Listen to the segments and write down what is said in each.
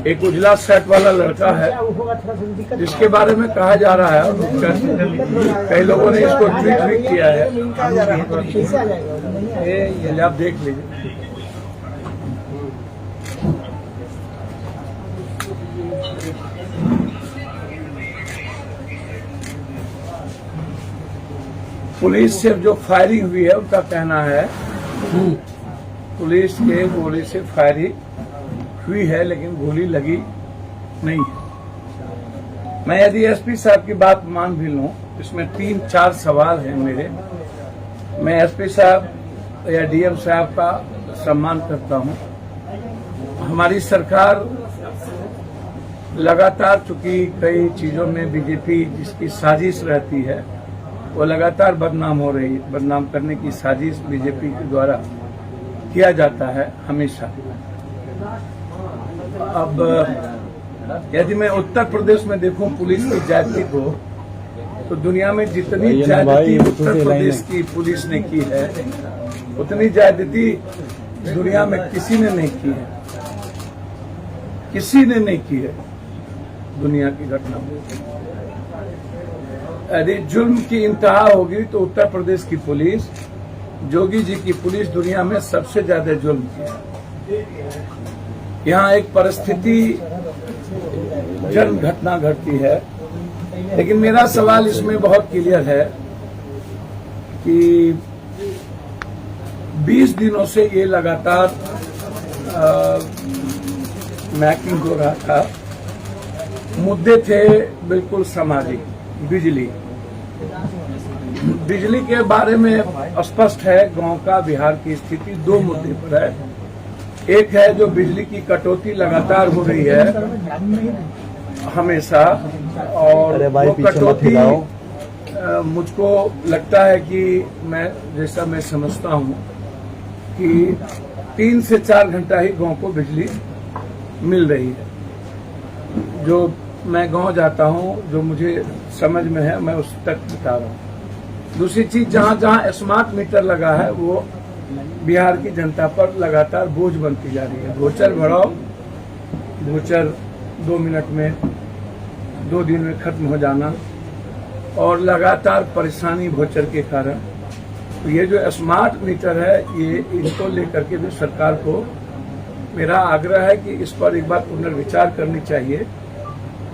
एक उजला शर्ट वाला लड़का है जिसके बारे में कहा जा रहा है, कई लोगों ने इसको ट्वीट भी किया है, ये आप देख लीजिए। पुलिस से जो फायरिंग हुई है उनका कहना है पुलिस के गोली से फायरिंग हुई है, लेकिन गोली लगी नहीं है। मैं यदि एसपी साहब की बात मान भी लूं, इसमें 3-4 सवाल हैं मेरे। मैं एसपी साहब या डीएम साहब का सम्मान करता हूं। हमारी सरकार लगातार, चूंकि कई चीजों में बीजेपी जिसकी साजिश रहती है वो लगातार बदनाम हो रही है। बदनाम करने की साजिश बीजेपी के द्वारा किया जाता है हमेशा। अब यदि मैं उत्तर प्रदेश में देखूं पुलिस की ज्यादती को, तो दुनिया में जितनी ज्यादती उत्तर प्रदेश की पुलिस ने की है उतनी ज्यादती दुनिया में किसी ने नहीं की है, किसी ने नहीं की है दुनिया की घटना में। यदि जुल्म की इंतहा होगी तो उत्तर प्रदेश की पुलिस, जोगी जी की पुलिस दुनिया में सबसे ज्यादा जुल्म की है। यहाँ एक परिस्थिति जन्म घटना घटती है, लेकिन मेरा सवाल इसमें बहुत क्लियर है कि 20 दिनों से ये लगातार मैकिंग हो रहा था। मुद्दे थे बिल्कुल सामाजिक। बिजली के बारे में स्पष्ट है गांव का बिहार की स्थिति 2 मुद्दे पर है। एक है जो बिजली की कटौती लगातार हो रही है हमेशा, और वो कटौती मुझको लगता है कि मैं समझता हूं कि 3 से 4 घंटा ही गांव को बिजली मिल रही है। जो मैं गांव जाता हूं, जो मुझे समझ में है मैं उस तक बता रहा हूं। दूसरी चीज, जहां जहां स्मार्ट मीटर लगा है वो बिहार की जनता पर लगातार बोझ बनती जा रही है। वोचर बढ़ाओ, वोचर 2 मिनट में 2 दिन में खत्म हो जाना, और लगातार परेशानी वोचर के कारण। तो ये जो स्मार्ट मीटर है, ये इनको लेकर के भी सरकार को मेरा आग्रह है कि इस पर एक बार पुनर्विचार करनी चाहिए,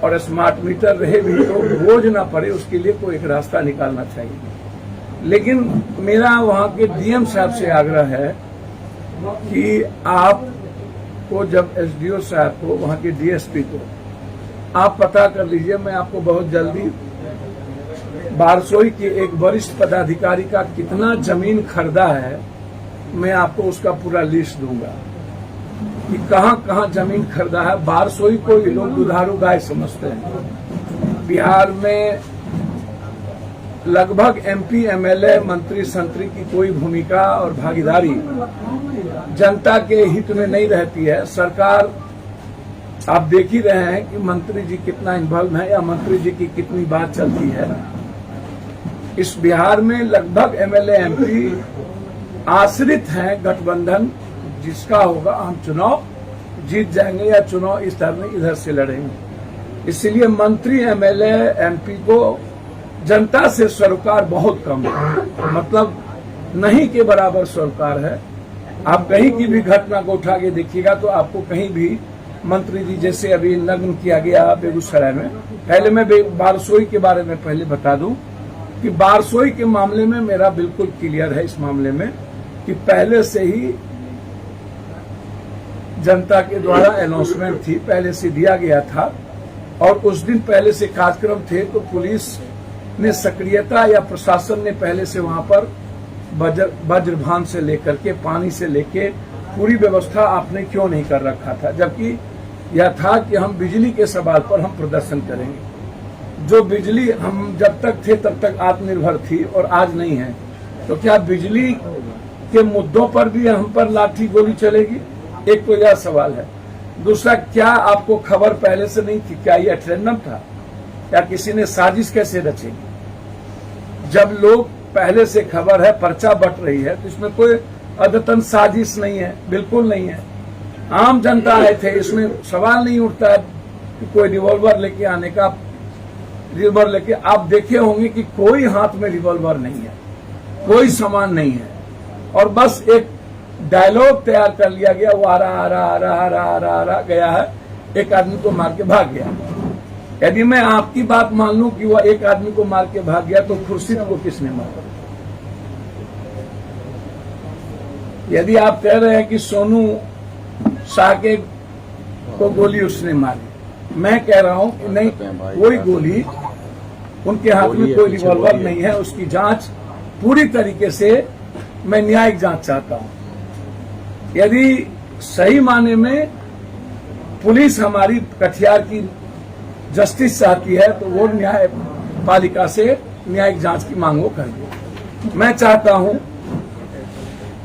और स्मार्ट मीटर रहे भी तो बोझ ना पड़े, उसके लिए कोई एक रास्ता निकालना चाहिए। लेकिन मेरा वहां के डीएम साहब से आग्रह है कि आप को, जब एसडीओ साहब को, वहां के डीएसपी को आप पता कर लीजिए। मैं आपको बहुत जल्दी बारसोई के एक वरिष्ठ पदाधिकारी का कितना जमीन खरीदा है, मैं आपको उसका पूरा लिस्ट दूंगा कि कहां कहां जमीन खरीदा है। बारसोई को ये लोग दुधारू गाय समझते हैं। बिहार में लगभग एमपी, एमएलए, मंत्री, संतरी की कोई भूमिका और भागीदारी जनता के हित में नहीं रहती है। सरकार, आप देख ही रहे हैं कि मंत्री जी कितना इन्वॉल्व है या मंत्री जी की कितनी बात चलती है। इस बिहार में लगभग एमएलए, एमपी आश्रित हैं गठबंधन जिसका होगा। हम चुनाव जीत जाएंगे या चुनाव इस तरह में इधर से लड़ेंगे। इसलिए मंत्री, एमएलए, एमपी को जनता से सरोकार बहुत कम है, मतलब नहीं के बराबर सरोकार है। आप कहीं की भी घटना को उठा के देखिएगा तो आपको कहीं भी मंत्री जी, जैसे अभी नग्न किया गया बेगूसराय में। पहले मैं बारसोई के बारे में पहले बता दूं कि बारसोई के मामले में मेरा बिल्कुल क्लियर है इस मामले में कि पहले से ही जनता के द्वारा अनाउंसमेंट थी, पहले से दिया गया था, और उस दिन पहले से कार्यक्रम थे। तो पुलिस ने सक्रियता या प्रशासन ने पहले से वहां पर वज्रभान से लेकर के पानी से लेके पूरी व्यवस्था आपने क्यों नहीं कर रखा था, जबकि यह था कि हम बिजली के सवाल पर हम प्रदर्शन करेंगे। जो बिजली हम जब तक थे तब तक आत्मनिर्भर थी और आज नहीं है, तो क्या बिजली के मुद्दों पर भी हम पर लाठी गोली चलेगी? एक तो यह सवाल है। दूसरा, क्या आपको खबर पहले से नहीं थी? क्या यह रैंडम था या किसी ने साजिश कैसे रची? जब लोग पहले से खबर है, पर्चा बट रही है, तो इसमें कोई अदतन साजिश नहीं है, बिल्कुल नहीं है। आम जनता आए थे, इसमें सवाल नहीं उठता है कि कोई रिवॉल्वर लेके आने का। रिवॉल्वर लेके आप देखे होंगे कि कोई हाथ में रिवॉल्वर नहीं है, कोई सामान नहीं है, और बस एक डायलॉग तैयार कर लिया गया, वो आ रहा गया है, एक आदमी को मार के भाग गया। यदि मैं आपकी बात मान लूं कि वह एक आदमी को मार के भाग गया, तो खुर्शीद को किसने मारा? यदि आप कह रहे हैं कि सोनू साके को गोली उसने मारी, मैं कह रहा हूं कि नहीं, कोई गोली उनके हाथ में कोई रिवॉल्वर नहीं है। उसकी जांच पूरी तरीके से, मैं न्यायिक जांच चाहता हूं। यदि सही माने में पुलिस हमारी कटिहार की जस्टिस चाहती है, तो वो न्यायपालिका से न्यायिक जांच की मांग वो करेंगे। मैं चाहता हूं,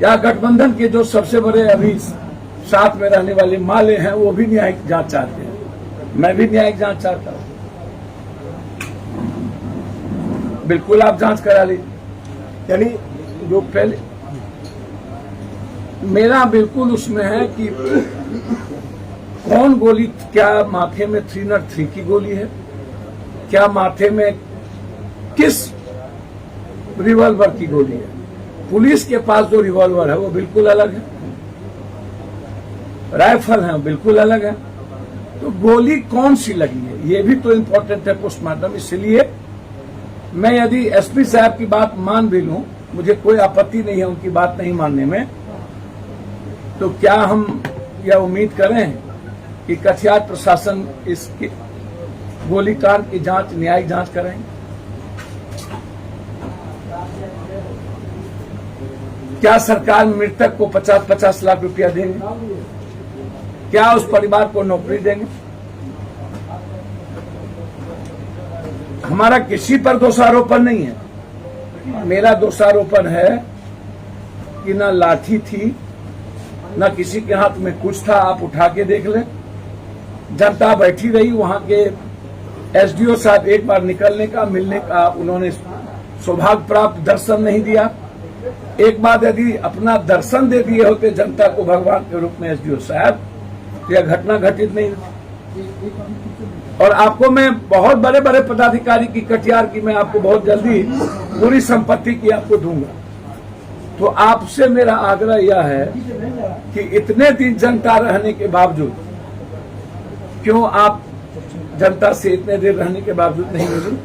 या गठबंधन के जो सबसे बड़े अभी साथ में रहने वाले माले हैं, वो भी न्यायिक जांच चाहते हैं, मैं भी न्यायिक जांच चाहता हूं। बिल्कुल आप जांच करा लीजिए। यानी जो पहले मेरा बिल्कुल उसमें है कि कौन गोली, क्या माथे में 303 की गोली है, क्या माथे में किस रिवॉल्वर की गोली है। पुलिस के पास जो रिवॉल्वर है वो बिल्कुल अलग है, राइफल है बिल्कुल अलग है, तो गोली कौन सी लगी है ये भी तो इम्पोर्टेंट है पोस्टमार्टम। इसलिए मैं यदि एसपी साहब की बात मान भी लूं, मुझे कोई आपत्ति नहीं है उनकी बात नहीं मानने में, तो क्या हम यह उम्मीद करें कि कटिहार प्रशासन इसकी गोलीकांड की जांच, न्यायिक जांच करेंगे? क्या सरकार मृतक को 50-50 लाख रुपया देंगे? क्या उस परिवार को नौकरी देंगे? हमारा किसी पर दोषारोपण नहीं है। मेरा दोषारोपण है कि ना लाठी थी, ना किसी के हाथ में कुछ था। आप उठा के देख लें, जनता बैठी रही, वहां के एसडीओ साहब एक बार निकलने का, मिलने का उन्होंने सौभाग्य प्राप्त, दर्शन नहीं दिया। एक बार यदि अपना दर्शन दे दिए होते जनता को भगवान के रूप में एसडीओ साहब, तो यह घटना घटित नहीं होती। और आपको मैं बहुत बड़े बड़े पदाधिकारी की कटिहार की मैं आपको बहुत जल्दी पूरी संपत्ति की आपको दूंगा। तो आपसे मेरा आग्रह यह है कि इतने दिन जनता रहने के बावजूद, क्यों आप जनता से इतने देर रहने के बावजूद नहीं मिली?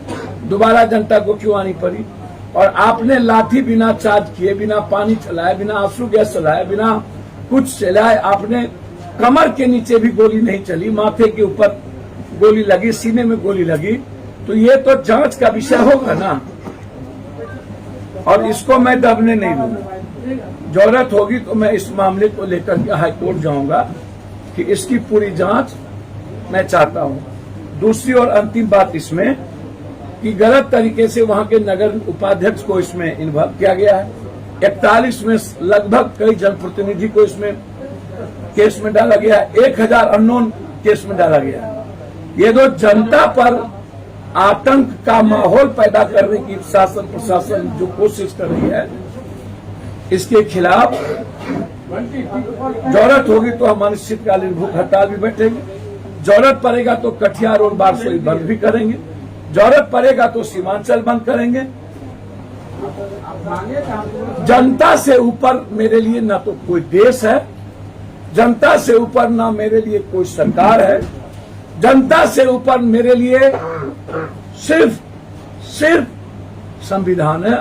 दोबारा जनता को क्यों आनी पड़ी? और आपने लाठी बिना चार्ज किए, बिना पानी चलाए, बिना आंसू गैस चलाए, बिना कुछ चलाए, आपने कमर के नीचे भी गोली नहीं चली, माथे के ऊपर गोली लगी, सीने में गोली लगी, तो ये तो जांच का विषय होगा ना। और इसको मैं दबने नहीं दूंगा। जरूरत होगी तो मैं इस मामले को लेकर के हाईकोर्ट जाऊंगा कि इसकी पूरी जांच मैं चाहता हूं। दूसरी और अंतिम बात इसमें कि गलत तरीके से वहां के नगर उपाध्यक्ष को इसमें इन्वॉल्व किया गया है। 41 में लगभग कई जनप्रतिनिधि को इसमें केस में डाला गया है, 1000 अननोन केस में डाला गया है। ये जो जनता पर आतंक का माहौल पैदा करने की शासन प्रशासन जो कोशिश कर रही है, इसके खिलाफ जरूरत होगी तो हम अनिश्चितकालीन भूख हड़ताल भी बैठेंगे, जरूरत पड़ेगा तो कटिहार और बारसोई बंद भी करेंगे, जरूरत पड़ेगा तो सीमांचल बंद करेंगे। जनता से ऊपर मेरे लिए ना तो कोई देश है, जनता से ऊपर ना मेरे लिए कोई सरकार है, जनता से ऊपर मेरे लिए सिर्फ संविधान है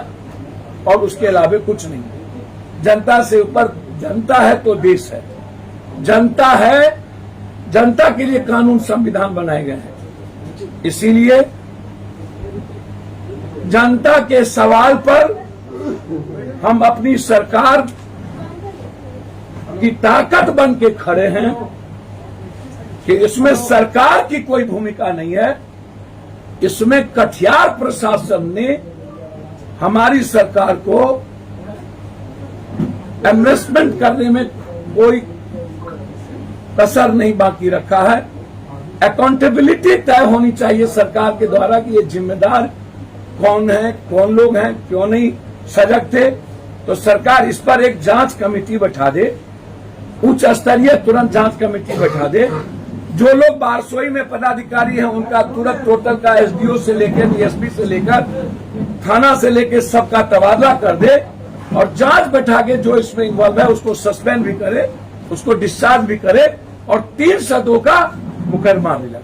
और उसके अलावा कुछ नहीं। जनता से ऊपर जनता है तो देश है, जनता है, जनता के लिए कानून संविधान बनाए गए हैं। इसीलिए जनता के सवाल पर हम अपनी सरकार की ताकत बन के खड़े हैं कि इसमें सरकार की कोई भूमिका नहीं है, इसमें कटिहार प्रशासन ने हमारी सरकार को इन्वेस्टमेंट करने में कोई कसर नहीं बाकी रखा है। अकाउंटेबिलिटी तय होनी चाहिए सरकार के द्वारा कि ये जिम्मेदार कौन है, कौन लोग हैं, क्यों नहीं सजग थे। तो सरकार इस पर एक जांच कमेटी बैठा दे, उच्च स्तरीय तुरंत जांच कमेटी बैठा दे। जो लोग बारसोई में पदाधिकारी हैं उनका तुरंत टोटल का एसडीओ से लेकर डीएसपी से लेकर थाना से लेकर सबका तबादला कर दे और जांच बैठा के जो इसमें इन्वॉल्व है उसको सस्पेंड भी करे, उसको डिस्चार्ज भी करे और 3 सदों का मुकदमा भी लगे।